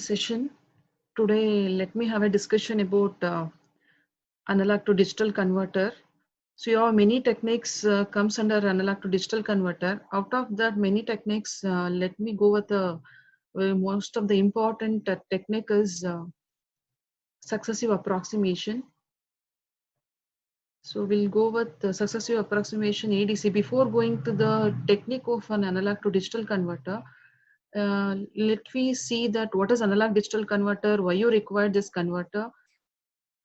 session. Today, let me have a discussion about analog to digital converter. So, you have many techniques comes under analog to digital converter. Out of that, many techniques. Let me go with the most of the important technique is successive approximation. So, we'll go with the successive approximation ADC. Before going to the technique of an analog to digital converter, let me see that what is analog digital converter, why you require this converter,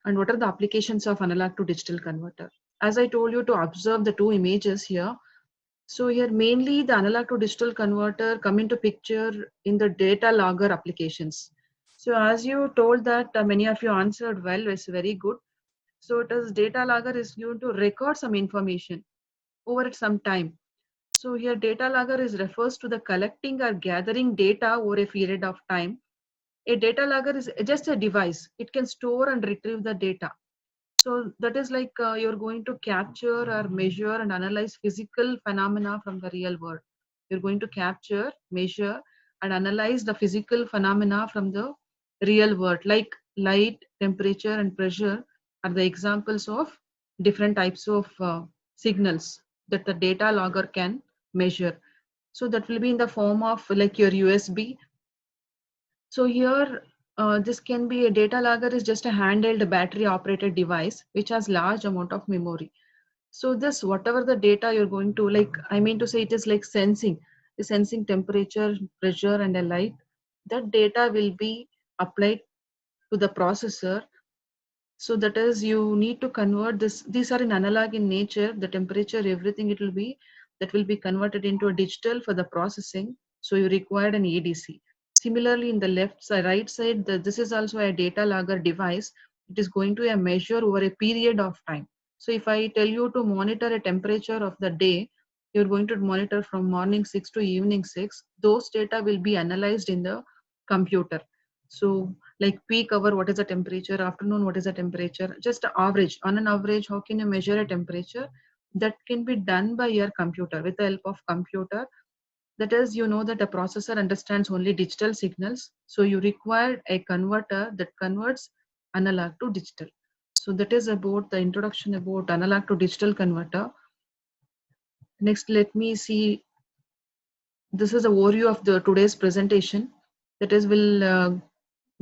and what are the applications of analog to digital converter. As I told you to observe the two images here. So here mainly the analog to digital converter come into picture in the data logger applications. So as you told that many of you answered well, it's very good. So it is data logger is going to record some information over some time. So here data logger is refers to the collecting or gathering data over a period of time. A data logger is just a device. It can store and retrieve the data. So that is like you're going to capture or measure and analyze physical phenomena from the real world. You're going to capture, measure, and analyze the physical phenomena from the real world, like light, temperature, and pressure are the examples of different types of signals that the data logger can measure. So that will be in the form of like your USB. So here, this can be a data logger is just a handheld battery operated device which has large amount of memory. So this whatever the data you're going to like, I mean to say it is like sensing temperature, pressure, and a light. That data will be applied to the processor. So that is you need to convert this. These are in analog in nature. The temperature, everything it will be that will be converted into a digital for the processing. So you required an ADC. Similarly, in the left side, right side, this is also a data logger device. It is going to a measure over a period of time. So if I tell you to monitor a temperature of the day, you're going to monitor from morning 6 to evening 6. Those data will be analyzed in the computer. So like peak hour, what is the temperature, afternoon, what is the temperature, just average. On an average, how can you measure a temperature? That can be done by your computer with the help of computer. That is, you know that a processor understands only digital signals. So you require a converter that converts analog to digital. So that is about the introduction about analog to digital converter. Next, let me see. This is a overview of the today's presentation. That is, we'll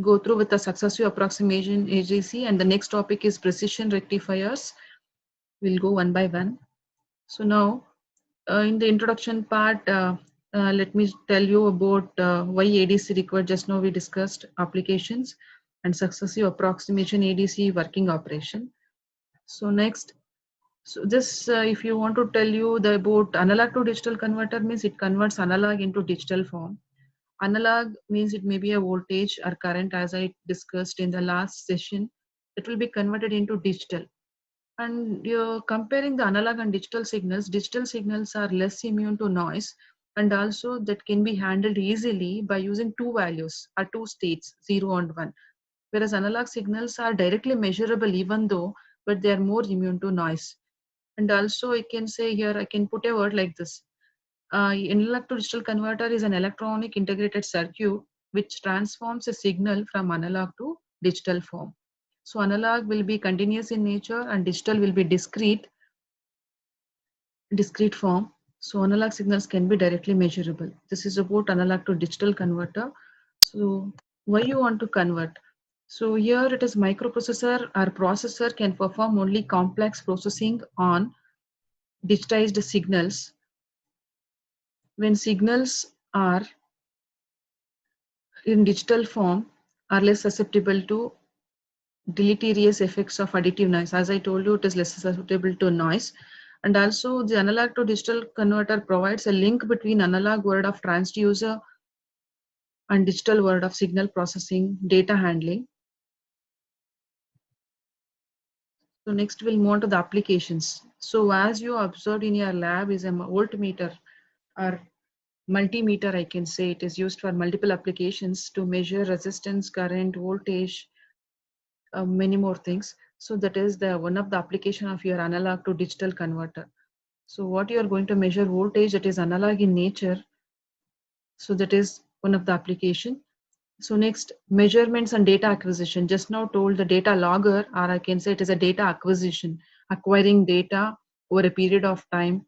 go through with the successive approximation AGC, and the next topic is precision rectifiers. We'll go one by one. So now, in the introduction part, let me tell you about why ADC required. Just now we discussed applications and successive approximation ADC working operation. So next, so this, if you want to tell you the about analog to digital converter means it converts analog into digital form. Analog means it may be a voltage or current, as I discussed in the last session. It will be converted into digital. And you're comparing the analog and digital signals are less immune to noise, and also that can be handled easily by using two values or two states, 0 and 1. Whereas analog signals are directly measurable even though, but they are more immune to noise. And also I can say here, I can put a word like this. Analog to digital converter is an electronic integrated circuit which transforms a signal from analog to digital form. So analog will be continuous in nature and digital will be discrete form. So analog signals can be directly measurable. This is about analog to digital converter. So why you want to convert? So here it is microprocessor or processor can perform only complex processing on digitized signals. When signals are in digital form are less susceptible to deleterious effects of additive noise. As I told you, it is less susceptible to noise. And also the analog to digital converter provides a link between analog world of transducer and digital world of signal processing, data handling. So next we'll move on to the applications. So as you observed in your lab is a voltmeter or multimeter, I can say. It is used for multiple applications to measure resistance, current, voltage, many more things. So that is the one of the application of your analog to digital converter. So what you are going to measure voltage that is analog in nature. So that is one of the application. So next, measurements and data acquisition. Just now told the data logger, or I can say it is a data acquisition, acquiring data over a period of time.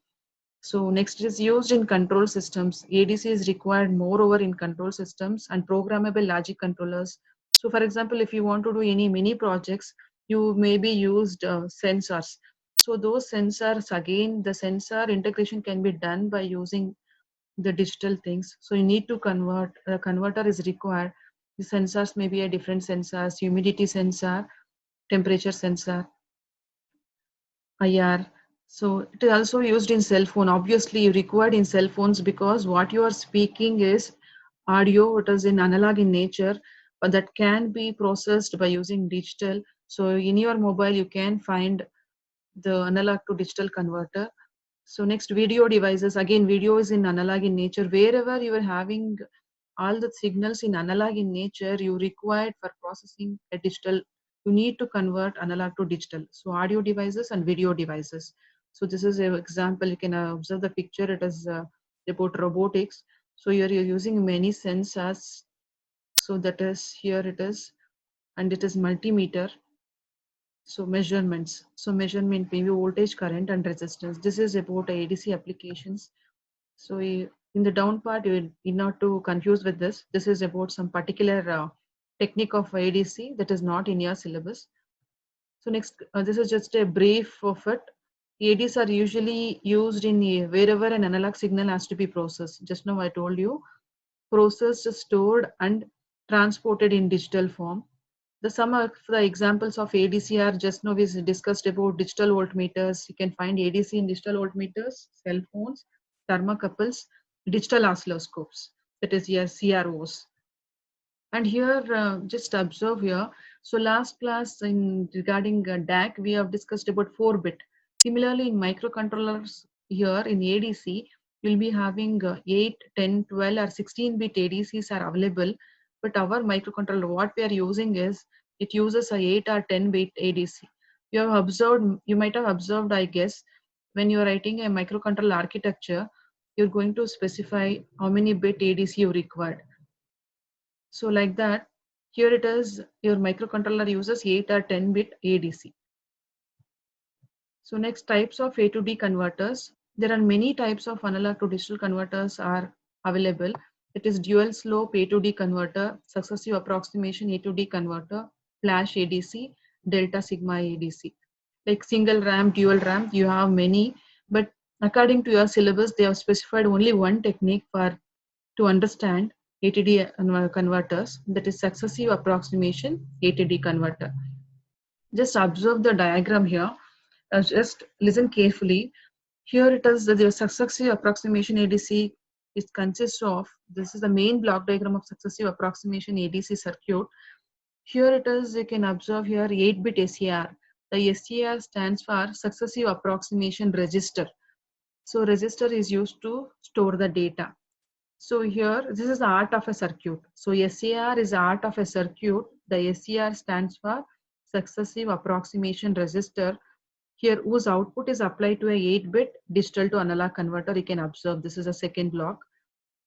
So next, it is used in control systems. ADC is required moreover in control systems and programmable logic controllers. So for example, if you want to do any mini projects, you maybe used sensors. So those sensors, again, the sensor integration can be done by using the digital things. So you need to convert, a converter is required. The sensors may be a different sensors, humidity sensor, temperature sensor, IR. So it is also used in cell phone. Obviously, you required in cell phones because what you are speaking is audio. It is in analog in nature, but that can be processed by using digital. So in your mobile, you can find the analog to digital converter. So next, video devices. Again, video is in analog in nature. Wherever you are having all the signals in analog in nature, you required for processing a digital, you need to convert analog to digital. So audio devices and video devices. So this is an example. You can observe the picture. It is about robotics. So here you're using many sensors. So that is, here it is, and it is multimeter. So measurements. So measurement, maybe voltage, current, and resistance. This is about ADC applications. So in the down part, you need not to confuse with this. This is about some particular technique of ADC that is not in your syllabus. So next, this is just a brief of it. ADs are usually used in wherever an analog signal has to be processed. Just now I told you, processed, stored, and transported in digital form. The some of the examples of ADC are just now we discussed about digital voltmeters. You can find ADC in digital voltmeters, cell phones, thermocouples, digital oscilloscopes, that is your CROs. And here, just observe here. So last class in regarding DAC, we have discussed about 4-bit. Similarly, in microcontrollers here in ADC, you'll be having 8, 10, 12 or 16-bit ADCs are available. But our microcontroller, what we are using is, it uses a 8 or 10-bit ADC. You have observed, you might have observed, I guess, when you are writing a microcontroller architecture, you're going to specify how many bit ADC you require. So like that, here it is, your microcontroller uses 8 or 10-bit ADC. So next, types of A to D converters. There are many types of analog to digital converters are available. It is dual slope A to D converter, successive approximation A to D converter, flash ADC, delta sigma ADC. Like single ramp, dual ramp, you have many, but according to your syllabus, they have specified only one technique for to understand ATD converters, that is successive approximation ATD converter. Just observe the diagram here. Just listen carefully. Here it is the successive approximation ADC. It consists of, this is the main block diagram of successive approximation ADC circuit. Here it is, you can observe here 8-bit SAR. The SAR stands for successive approximation register. So register is used to store the data. So here, this is the art of a circuit. So SAR is the art of a circuit. The SAR stands for successive approximation register. Here, whose output is applied to a 8-bit digital to analog converter. You can observe this is a second block.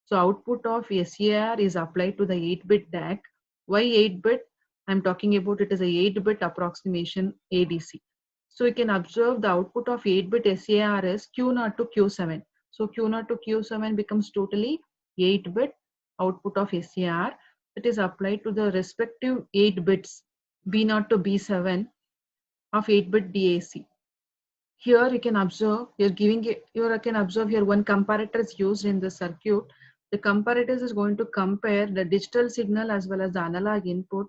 So output of SAR is applied to the 8-bit DAC. Why 8-bit? I'm talking about it is a 8-bit approximation ADC. So you can observe the output of 8-bit SAR is Q0 to Q7. So Q0 to Q7 becomes totally 8-bit output of SAR that is applied to the respective 8 bits B0 to B7 of 8-bit DAC. Here you can observe, you can observe here one comparator is used in the circuit. The comparator is going to compare the digital signal as well as the analog input.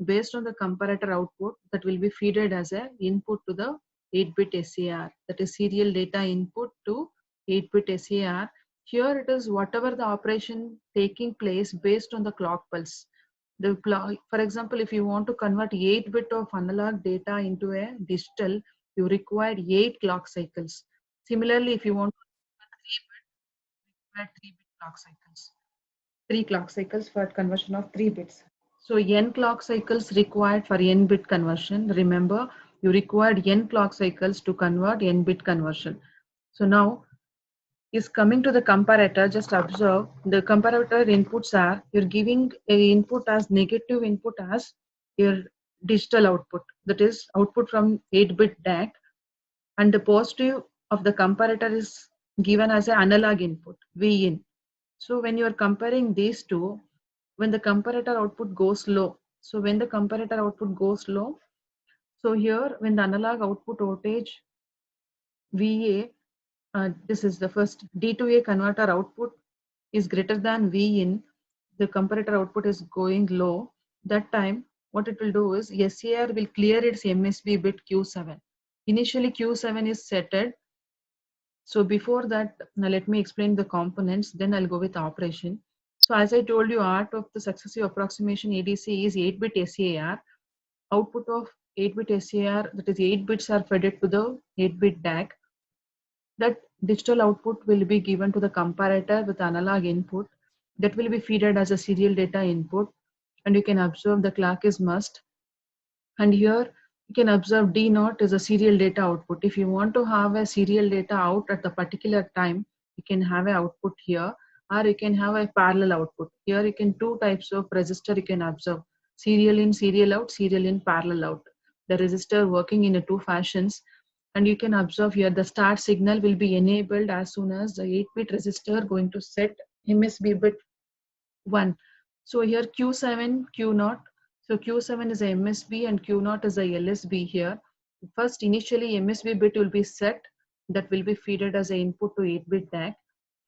Based on the comparator output, that will be fed as a input to the 8-bit SAR, that is serial data input to 8-bit SAR. Here it is whatever the operation taking place based on the clock pulse. The clock, for example, if you want to convert 8-bit of analog data into a digital, you require 8 clock cycles. Similarly, if you want to convert 3-bit clock cycles, 3 clock cycles for conversion of 3 bits. So n clock cycles required for n bit conversion. Remember, you required n clock cycles to convert n bit conversion. So now is coming to the comparator. Just observe the comparator inputs are, you're giving a input as negative input as your digital output, that is output from 8-bit DAC, and the positive of the comparator is given as an analog input, Vin. So when you are comparing these two, when the comparator output goes low, so when the comparator output goes low, so here when the analog output voltage VA, this is the first D2A converter output is greater than Vin, the comparator output is going low. That time, what it will do is SAR will clear its MSB bit Q7. Initially, Q7 is setted. So before that, now let me explain the components, then I'll go with operation. So as I told you, art of the successive approximation ADC is 8-bit SAR. Output of 8-bit SAR, that is 8 bits are fed to the 8-bit DAC. That digital output will be given to the comparator with analog input that will be fed as a serial data input, and you can observe the clock is must, and here you can observe D naught is a serial data output. If you want to have a serial data out at a particular time, you can have an output here, or you can have a parallel output. Here you can two types of resistor you can observe, serial in, serial out, serial in, parallel out. The resistor working in a two fashions, and you can observe here the start signal will be enabled as soon as the 8-bit resistor going to set MSB bit 1. So here Q7, Q0. So Q7 is a MSB and Q0 is a LSB here. First, initially MSB bit will be set, that will be fed as an input to 8-bit DAC.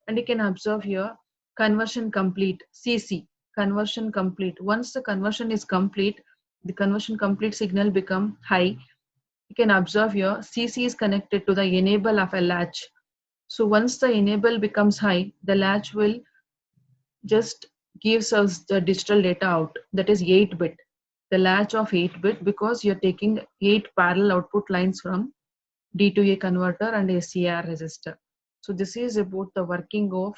And you can observe here conversion complete, CC, conversion complete. Once the conversion is complete, the conversion complete signal become high. You can observe here CC is connected to the enable of a latch. So once the enable becomes high, the latch will just gives us the digital data out, that is 8-bit, the latch of 8-bit, because you're taking 8 parallel output lines from D2A converter and a CR resistor. So this is about the working of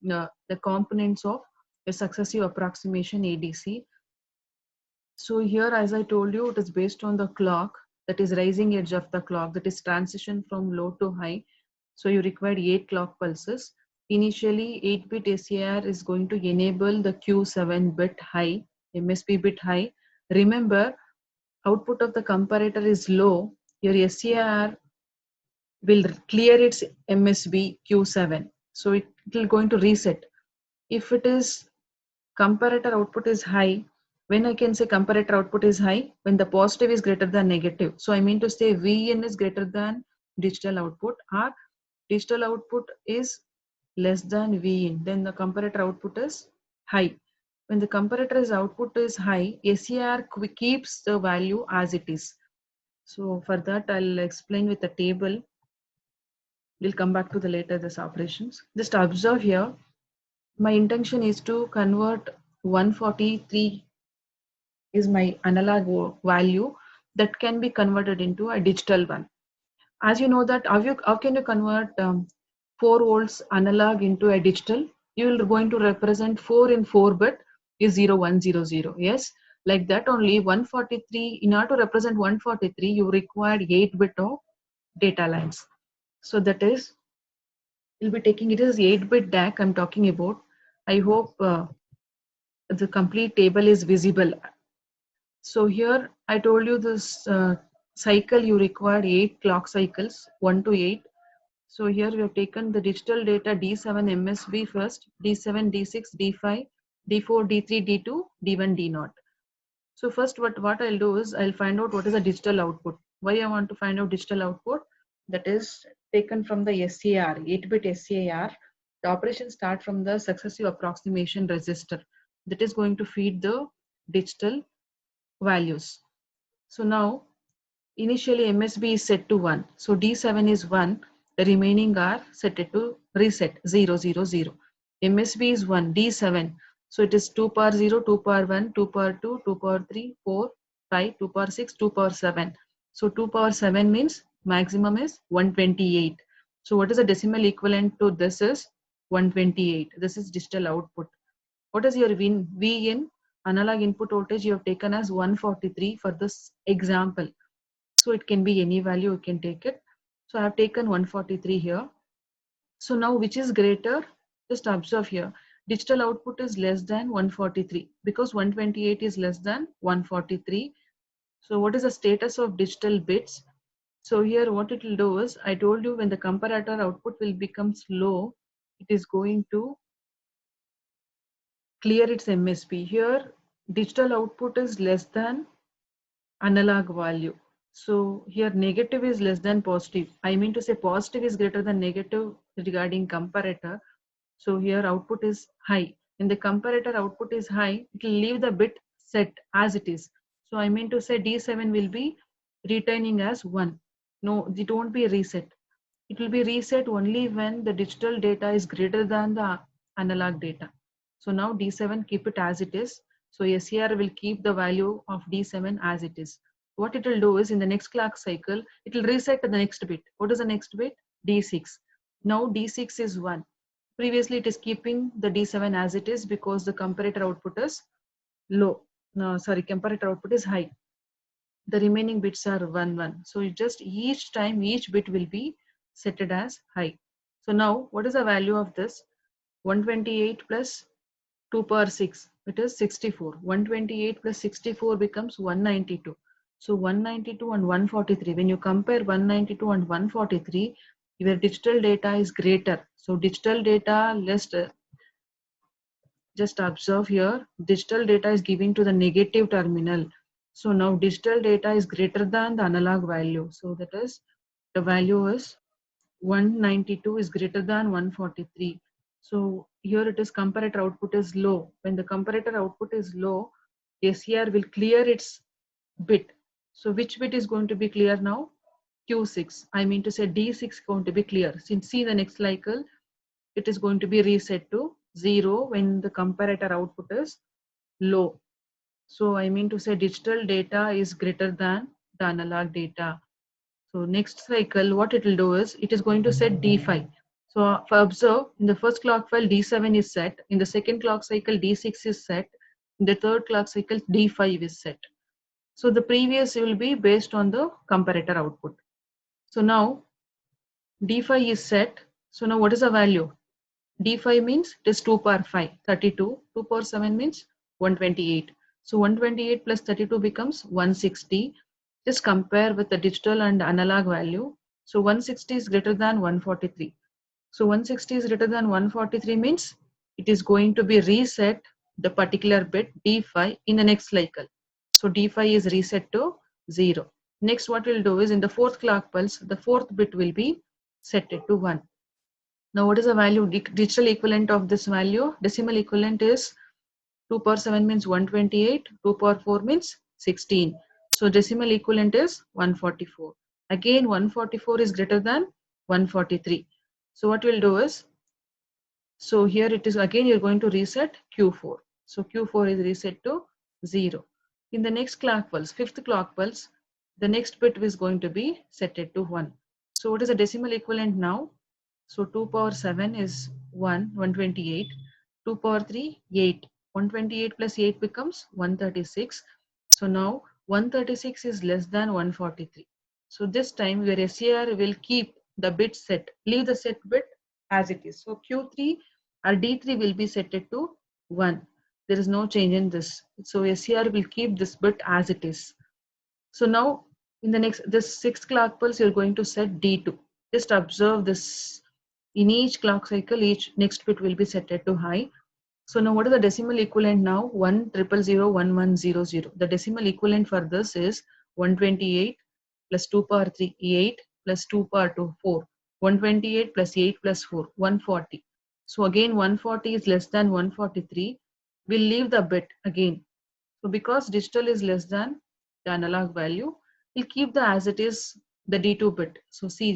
the components of a successive approximation ADC. So here, as I told you, it is based on the clock, that is rising edge of the clock, that is transition from low to high. So you require 8 clock pulses. Initially, 8-bit SAR is going to enable the Q7 bit high, MSB bit high. Remember, output of the comparator is low, your SAR will clear its MSB Q7. So it will going to reset. If it is comparator output is high, when I can say comparator output is high, when the positive is greater than negative. So I mean to say Vin is greater than digital output, or digital output is less than Vin, then the comparator output is high. When the comparator's output is high, SAR keeps the value as it is. So for that, I'll explain with the table. We'll come back to the later this operations. Just observe here. My intention is to convert 143 is my analog value that can be converted into a digital one. As you know that how can you convert 4 volts analog into a digital? You will going to represent 4 in 4 bit is 0100. Yes, like that only 143. In order to represent 143, you require 8 bit of data lines. So that is, we'll be taking it as 8-bit DAC I'm talking about. I hope the complete table is visible. So here I told you this cycle you require 8 clock cycles, 1 to 8. So here we have taken the digital data D7 MSB first, D7, D6, D5, D4, D3, D2, D1, D0. So first what I'll do is I'll find out what is the digital output. Why I want to find out digital output? That is taken from the SAR, 8-bit SAR. The operation start from the successive approximation resistor that is going to feed the digital values. So now initially MSB is set to 1. So D7 is 1. The remaining are set to reset 0, 0, 0. MSB is 1. D7. So it is 2 power 0, 2 power 1, 2 power 2, 2 power 3, 4, 5, 2 power 6, 2 power 7. So 2 power 7 means maximum is 128. So what is the decimal equivalent to this is 128. This is digital output. What is your V in analog input voltage? You have taken as 143 for this example. So it can be any value, you can take it. So I have taken 143 here. So now which is greater? Just observe here. Digital output is less than 143 because 128 is less than 143. So what is the status of digital bits? So here what it will do is, I told you when the comparator output will become low, it is going to clear its MSB. Here digital output is less than analog value. So here negative is less than positive. I mean to say positive is greater than negative regarding comparator. So here output is high. When the comparator output is high, it will leave the bit set as it is. So I mean to say D7 will be retaining as 1. No, it won't be reset. It will be reset only when the digital data is greater than the analog data. So now D7 keep it as it is. So SCR will keep the value of D7 as it is. What it will do is in the next clock cycle, it will reset to the next bit. What is the next bit? D6. Now D6 is 1. Previously it is keeping the D7 as it is because the comparator output is low. No, sorry, comparator output is high. The remaining bits are 1 1. So you just each time each bit will be set it as high. So now what is the value of this? 128 plus 2 power 6, it is 64. 128 plus 64 becomes 192. So 192 and 143, when you compare 192 and 143, your digital data is greater. So digital data less, just observe here, digital data is given to the negative terminal. So now digital data is greater than the analog value. So that is, the value is 192 is greater than 143. So here it is comparator output is low. When the comparator output is low, SCR will clear its bit. So which bit is going to be clear now? Q6. I mean to say D6 going to be clear. Since see the next cycle, it is going to be reset to 0 when the comparator output is low. So I mean to say digital data is greater than the analog data. So next cycle, what it will do is, it is going to set D5. So for observe, in the first clock file, D7 is set. In the second clock cycle, D6 is set. In the third clock cycle, D5 is set. So the previous will be based on the comparator output. So now D5 is set. So now what is the value? D5 means it is 2 power 5, 32. 2 power 7 means 128. So 128 plus 32 becomes 160. Just compare with the digital and analog value. So 160 is greater than 143. So 160 is greater than 143 means it is going to be reset the particular bit D5 in the next cycle. So D5 is reset to 0. Next what we'll do is in the fourth clock pulse, the fourth bit will be set to 1. Now what is the value, digital equivalent of this value? Decimal equivalent is 2 power 7 means 128, 2 power 4 means 16. So decimal equivalent is 144. Again 144 is greater than 143. So what we'll do is, so here it is again you're going to reset Q4. So Q4 is reset to 0. In the next clock pulse, fifth clock pulse, the next bit is going to be set to 1. So what is the decimal equivalent now? So 2 power 7 is 1, 128. 2 power 3, 8. 128 plus 8 becomes 136. So now 136 is less than 143. So this time your SCR will keep the bit set, leave the set bit as it is. So Q3 or D3 will be set to 1. There is no change in this. So SCR will keep this bit as it is. So now in the next, this sixth clock pulse, you're going to set D2. Just observe this. In each clock cycle, each next bit will be set to high. So now what is the decimal equivalent now? 1000110. The decimal equivalent for this is 128 plus 2 power 3, 8 plus 2 power 2, 4. 128 plus 8 plus 4, 140. So again 140 is less than 143. We'll leave the bit again. So because digital is less than the analog value, we'll keep the as it is the D2 bit. So see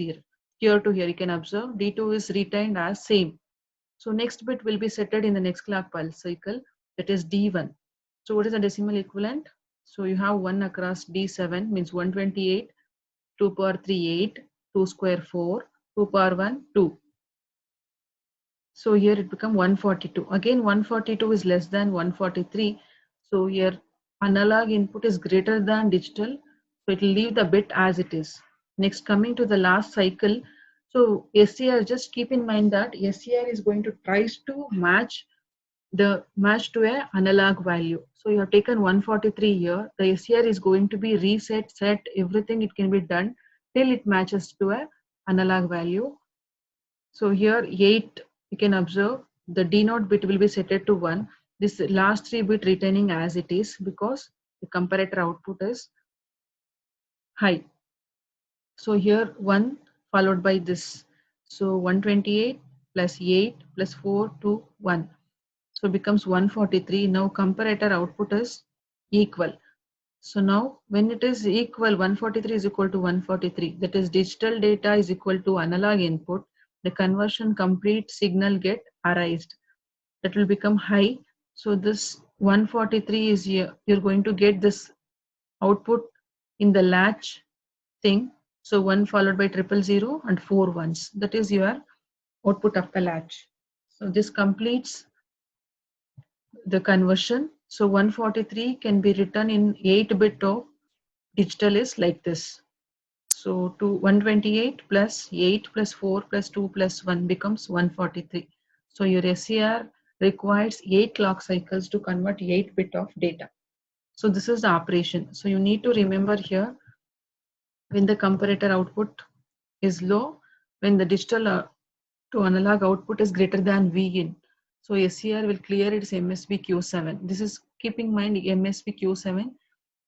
here to here you can observe D2 is retained as same. So next bit will be set in the next clock pulse cycle, that is D1. So what is the decimal equivalent? So you have 1 across D7 means 128, 2 power 3 8, 2 square 4, 2 power 1 2. So here it become 142. Again 142 is less than 143. So here analog input is greater than digital. So it will leave the bit as it is. Next coming to the last cycle, So SCR, just keep in mind that SCR is going to tries to match to a analog value. So you have taken 143 here. The SCR is going to be reset, set, everything it can be done till it matches to a analog value. So here 8, you can observe the D0 bit will be set to 1. This last 3 bit retaining as it is because the comparator output is high. So here 1 followed by this. So 128 plus 8 plus 4 to 1. So it becomes 143. Now comparator output is equal. So now when it is equal, 143 is equal to 143. That is digital data is equal to analog input. The conversion complete signal get arised. That will become high. So this 143 is here. You're going to get this output in the latch thing. So 1 followed by 000 and 4 ones. That is your output of the latch. So this completes the conversion. So 143 can be written in 8 bit of digital is like this. So to 128 plus 8 plus 4 plus 2 plus 1 becomes 143. So your SCR requires 8 clock cycles to convert 8 bit of data. So this is the operation. So you need to remember here when the comparator output is low, when the digital to analog output is greater than Vin. So SCR will clear its MSB Q7. This is keeping in mind MSB Q7.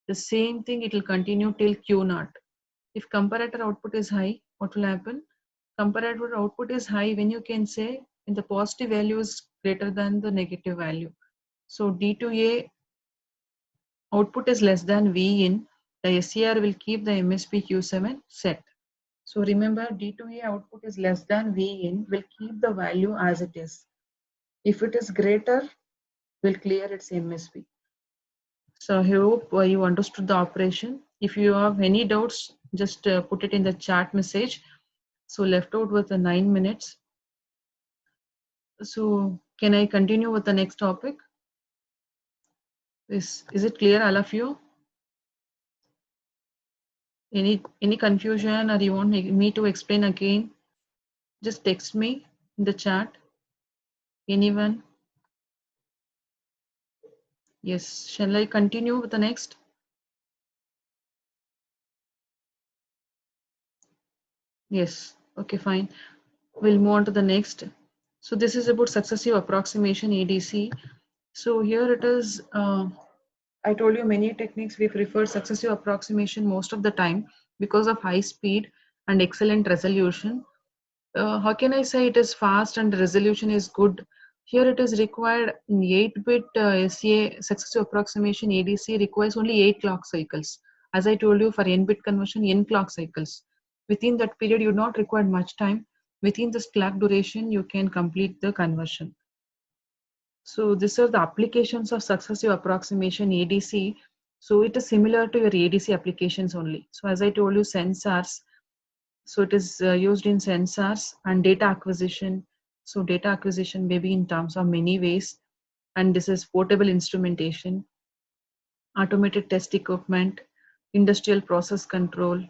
The same thing it will continue till Q0. If comparator output is high, what will happen? Comparator output is high when you can say when the positive value is greater than the negative value. So D2A output is less than Vin, the SCR will keep the MSB Q7 set. So remember D2A output is less than Vin will keep the value as it is. If it is greater, will clear its MSB. So I hope you understood the operation. If you have any doubts, just put it in the chat message. So left out with the 9 minutes. So can I continue with the next topic? Is it clear, all of you? Any confusion, or you want me to explain again? Just text me in the chat. Anyone? Yes. Shall I continue with the next? Yes. Okay, fine. We'll move on to the next. So this is about successive approximation ADC. So here it is. I told you many techniques we prefer successive approximation most of the time because of high speed and excellent resolution. How can I say it is fast and the resolution is good? Here it is required in 8-bit SCA successive approximation ADC requires only 8 clock cycles. As I told you, for n-bit conversion, n clock cycles. Within that period, you do not require much time. Within this clock duration, you can complete the conversion. So these are the applications of successive approximation ADC. So it is similar to your ADC applications only. So as I told you, sensors. So it is used in sensors and data acquisition. So data acquisition may be in terms of many ways. And this is portable instrumentation, automated test equipment, industrial process control,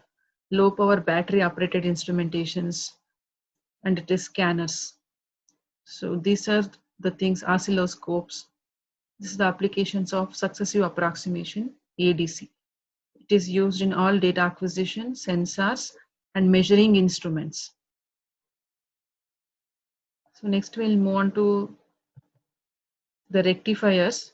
low power battery operated instrumentations, and it is scanners. So these are the things, oscilloscopes. This is the applications of successive approximation ADC. It is used in all data acquisition, sensors, and measuring instruments. So next we'll move on to the rectifiers.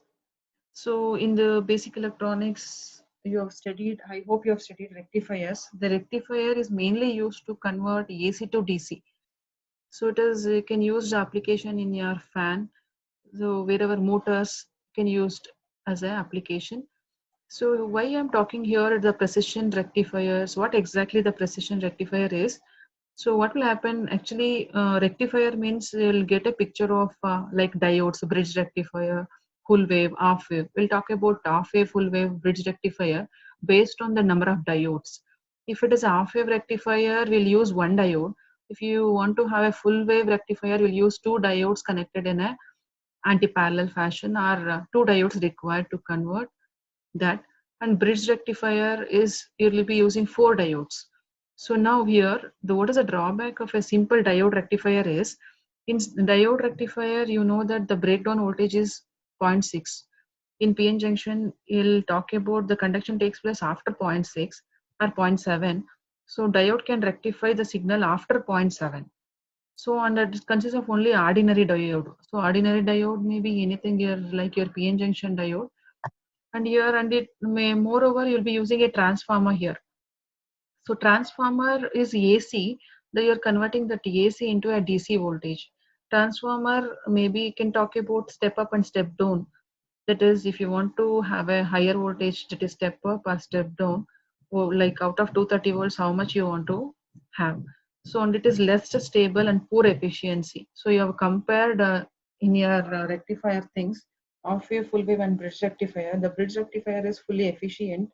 So in the basic electronics, you have studied, I hope you have studied rectifiers. The rectifier is mainly used to convert AC to DC. So it is, you can use the application in your fan. So wherever motors can used as an application. So why I'm talking here the precision rectifiers, what exactly the precision rectifier is. So what will happen actually, rectifier means you'll get a picture of like diodes, bridge rectifier, full wave, half wave. We'll talk about half wave, full wave, bridge rectifier based on the number of diodes. If it is a half wave rectifier, we'll use one diode. If you want to have a full wave rectifier, we'll use two diodes connected in a anti-parallel fashion, or two diodes required to convert that. And bridge rectifier is, you will be using four diodes. So now here, what is the drawback of a simple diode rectifier is, in diode rectifier, you know that the breakdown voltage is 0.6. In PN junction, you'll talk about the conduction takes place after 0.6 or 0.7. So diode can rectify the signal after 0.7. So, and it consists of only ordinary diode. So ordinary diode may be anything here like your PN junction diode. And here, and it may, moreover, you'll be using a transformer here. So transformer is AC, that you're converting the AC into a DC voltage. Transformer, maybe you can talk about step up and step down. That is, if you want to have a higher voltage, that is step up or step down, or like out of 230 volts, how much you want to have. So, and it is less stable and poor efficiency. So you have compared in your rectifier things, off wave, full wave and bridge rectifier. The bridge rectifier is fully efficient.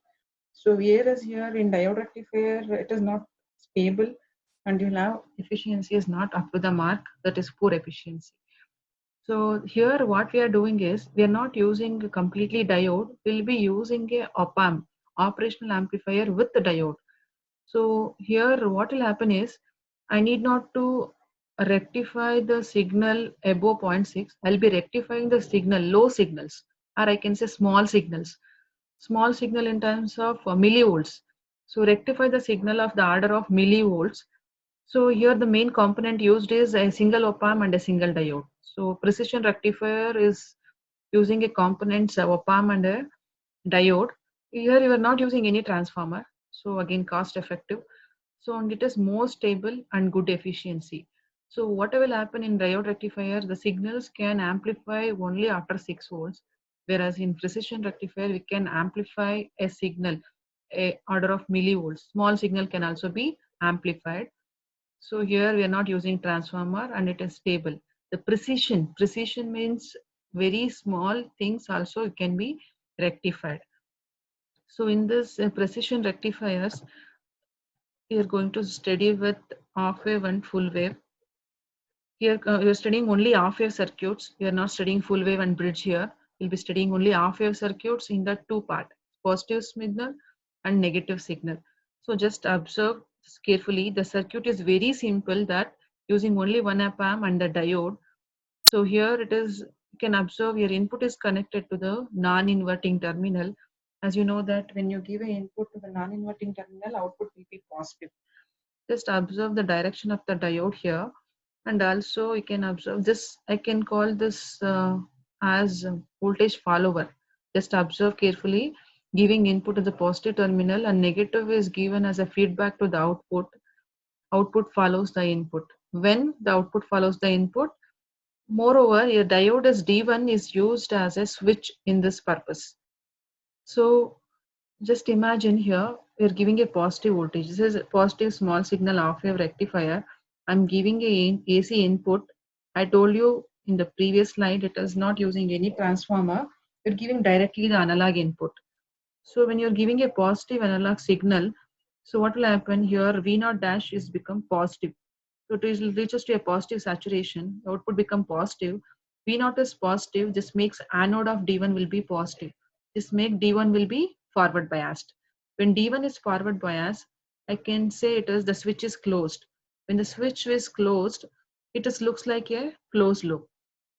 So whereas here in diode rectifier, it is not stable and you have efficiency is not up to the mark, that is poor efficiency. So here what we are doing is, we are not using completely diode, we'll be using a op-amp, operational amplifier with the diode. So here what will happen is, I need not to rectify the signal above 0.6, I'll be rectifying the signal, low signals, or I can say small signal in terms of millivolts. So rectify the signal of the order of millivolts. So here the main component used is a single op-amp and a single diode. So precision rectifier is using a components op-amp and a diode. Here you are not using any transformer. So again cost effective. So and it is more stable and good efficiency. So what will happen in diode rectifier, the signals can amplify only after 6 volts, whereas in precision rectifier we can amplify a signal a order of millivolts. Small signal can also be amplified. So here we are not using transformer and it is stable. The precision means very small things also can be rectified. So in this precision rectifiers, we are going to study with half wave and full wave. Here we are studying only half wave circuits. We are not studying full wave and bridge here. We'll be studying only half wave circuits in the two part, positive signal and negative signal. So just observe carefully. The circuit is very simple, that using only one op-amp and the diode. So here it is, you can observe your input is connected to the non-inverting terminal. As you know that when you give an input to the non-inverting terminal, output will be positive. Just observe the direction of the diode here, and also you can observe this. I can call this as voltage follower. Just observe carefully, giving input to the positive terminal and negative is given as a feedback to the output. Output follows the input. When the output follows the input, moreover, your diode as D1 is used as a switch in this purpose. So just imagine here, we're giving a positive voltage. This is a positive small signal half wave rectifier. I'm giving a AC input. I told you in the previous slide, it is not using any transformer. You're giving directly the analog input. So when you're giving a positive analog signal, so what will happen here? V naught dash is become positive. So it reaches to a positive saturation. The output become positive. V naught is positive. This makes anode of D1 will be positive. This make D1 will be forward biased. When D1 is forward biased, I can say it is the switch is closed. When the switch is closed, it is looks like a closed loop.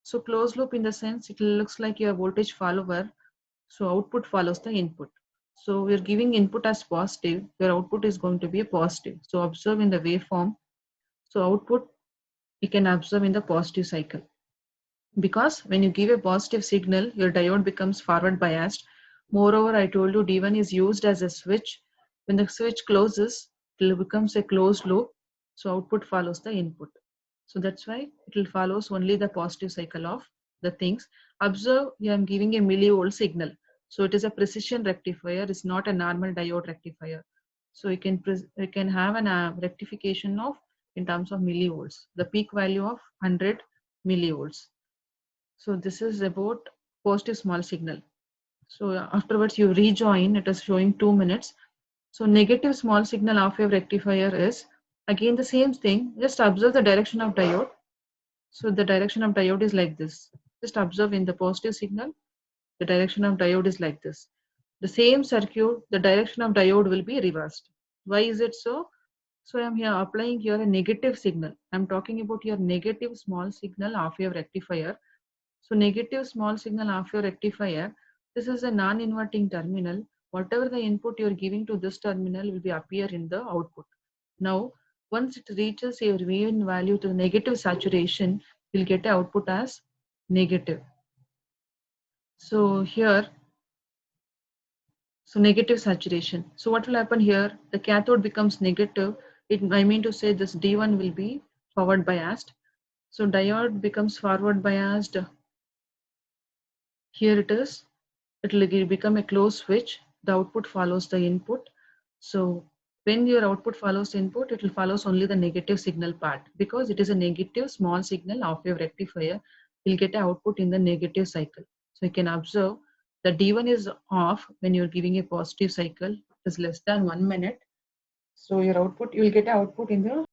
So closed loop in the sense it looks like your voltage follower. So output follows the input. So we're giving input as positive. Your output is going to be a positive. So observe in the waveform. So output you can observe in the positive cycle. Because when you give a positive signal, your diode becomes forward biased. Moreover, I told you D1 is used as a switch. When the switch closes, it becomes a closed loop. So output follows the input. So that's why it will follows only the positive cycle of the things. Observe, I am giving a millivolt signal. So it is a precision rectifier. It's not a normal diode rectifier. So you can have an rectification of in terms of millivolts. The peak value of 100 millivolts. So this is about positive small signal. So afterwards you rejoin, it is showing 2 minutes. So negative small signal half wave rectifier is again the same thing. Just observe the direction of diode. So the direction of diode is like this. Just observe in the positive signal, the direction of diode is like this. The same circuit, the direction of diode will be reversed. Why is it so? So I'm here applying here a negative signal. I'm talking about your negative small signal of your rectifier. So negative small signal of your rectifier, this is a non-inverting terminal. Whatever the input you're giving to this terminal will be appear in the output. Now, once it reaches your Vn value to the negative saturation, you'll get a output as negative. So here, so negative saturation. So what will happen here? The cathode becomes negative. I mean to say this D1 will be forward biased. So diode becomes forward biased. Here it is. It will become a closed switch. The output follows the input. So when your output follows input, it will follows only the negative signal part because it is a negative small signal of your rectifier. You'll get an output in the negative cycle. So you can observe the D1 is off when you're giving a positive cycle. It is less than 1 minute. So your output, you will get an output in the